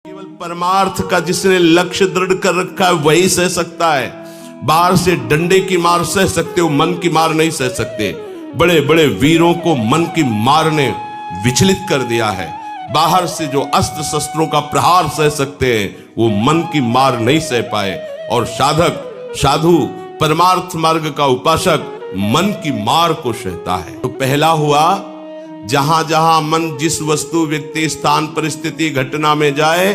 केवल परमार्थ का जिसने लक्ष्य दृढ़ कर रखा है वही सह सकता है। बाहर से डंडे की मार सह सकते हो, मन की मार नहीं सह सकते। बड़े बड़े वीरों को मन की मार ने विचलित कर दिया है। बाहर से जो अस्त्र शस्त्रों का प्रहार सह सकते हैं वो मन की मार नहीं सह पाए। और साधक साधु परमार्थ मार्ग का उपासक मन की मार को सहता है। तो पहला हुआ, जहां जहां मन जिस वस्तु व्यक्ति स्थान परिस्थिति घटना में जाए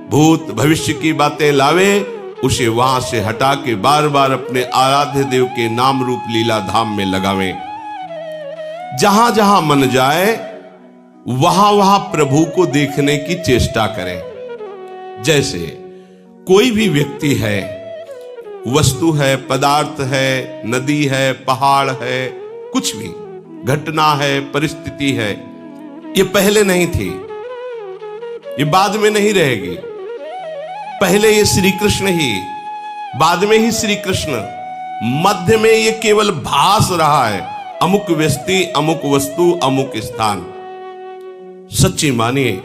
भूत भविष्य की बातें लावे, उसे वहां से हटा के बार बार अपने आराध्य देव के नाम रूप लीला धाम में लगावे। जहां जहां मन जाए वहां वहां प्रभु को देखने की चेष्टा करें। जैसे कोई भी व्यक्ति है, वस्तु है, पदार्थ है, नदी है, पहाड़ है, कुछ भी घटना है, परिस्थिति है, ये पहले नहीं थी, ये बाद में नहीं रहेगी। पहले ये श्री कृष्ण ही, बाद में ही श्री कृष्ण, मध्य में ये केवल भास रहा है। अमुक व्यक्ति, अमुक वस्तु, अमुक स्थान। सच्ची मानिए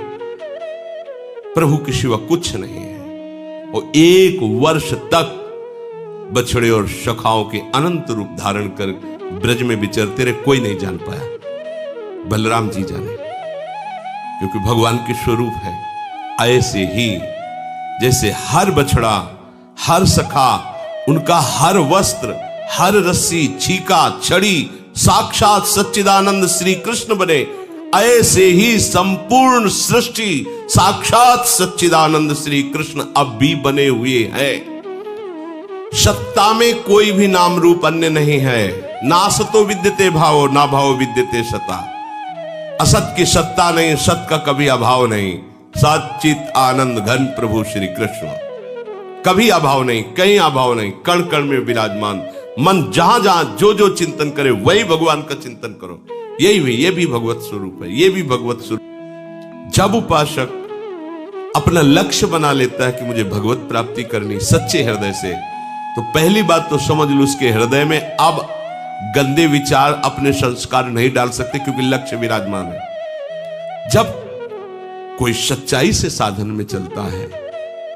प्रभु के सिवा कुछ नहीं है। और 1 वर्ष तक बछड़े और सखाओं के अनंत रूप धारण कर ब्रज में विचरते रहे, कोई नहीं जान पाया। बलराम जी जाने, क्योंकि भगवान के स्वरूप है। ऐसे ही जैसे हर बछड़ा, हर सखा, उनका हर वस्त्र, हर रस्सी, छीका, छड़ी साक्षात सच्चिदानंद श्री कृष्ण बने, ऐसे ही संपूर्ण सृष्टि साक्षात सच्चिदानंद श्री कृष्ण अब भी बने हुए हैं। सत्ता में कोई भी नाम रूप अन्य नहीं है। ना सतो विद्यते भावो, ना भावो विद्यते सता। असत की सत्ता नहीं, सत का कभी अभाव नहीं। सच्चित आनंद घन प्रभु श्री कृष्ण, कभी अभाव नहीं, कहीं अभाव नहीं, कण कण में विराजमान। मन जहां जहां जो जो चिंतन करे वही भगवान का चिंतन करो। ये भी भगवत स्वरूप है, ये भी भगवत स्वरूप। जब उपासक अपना लक्ष्य बना लेता है कि मुझे भगवत प्राप्ति करनी सच्चे हृदय से, तो पहली बात तो समझ लो उसके हृदय में अब गंदे विचार, अपने संस्कार नहीं डाल सकते, क्योंकि लक्ष्य विराजमान है। जब कोई सच्चाई से साधन में चलता है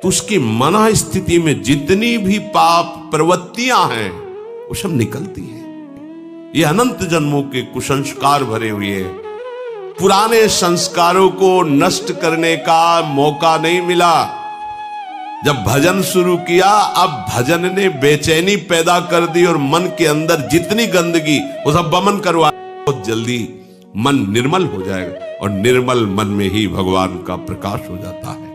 तो उसकी मन स्थिति में जितनी भी पाप प्रवृत्तियां हैं वो सब निकलती हैं। ये अनंत जन्मों के कुसंस्कार भरे हुए हैं। पुराने संस्कारों को नष्ट करने का मौका नहीं मिला। जब भजन शुरू किया, अब भजन ने बेचैनी पैदा कर दी और मन के अंदर जितनी गंदगी वो सब बमन करवा, बहुत जल्दी मन निर्मल हो जाएगा। और निर्मल मन में ही भगवान का प्रकाश हो जाता है।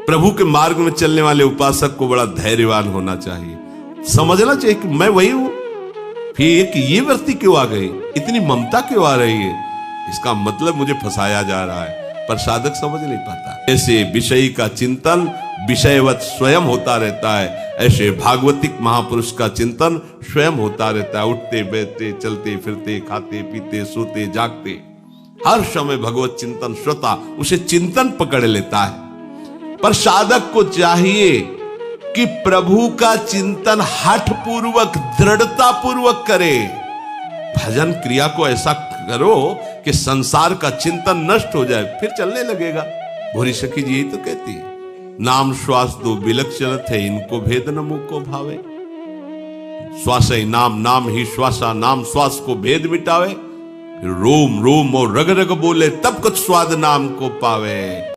प्रभु के मार्ग में चलने वाले उपासक को बड़ा धैर्यवान होना चाहिए। समझना चाहिए कि मैं वही हूं, फिर ये वृत्ति क्यों आ गई, इतनी ममता क्यों आ रही है, इसका मतलब मुझे फंसाया जा रहा है। पर साधक समझ नहीं पाता। ऐसे विषय का चिंतन विषयवत स्वयं होता रहता है, ऐसे भागवतिक महापुरुष का चिंतन स्वयं होता रहता है। उठते बैठते, चलते फिरते, खाते पीते, सोते जागते, हर समय भगवत चिंतन श्रोता उसे चिंतन पकड़ लेता है। पर साधक को चाहिए कि प्रभु का चिंतन हठ पूर्वक, दृढ़ता पूर्वक करे। भजन क्रिया को ऐसा करो कि संसार का चिंतन नष्ट हो जाए, फिर चलने लगेगा। भोरी सखी जी यही तो कहती है, नाम श्वास दो बिलक चलत है, इनको भेद न मुख को भावे। श्वास ही नाम, नाम ही श्वासा, नाम श्वास को भेद मिटावे। फिर रोम रोम और रग रग बोले, तब कुछ स्वाद नाम को पावे।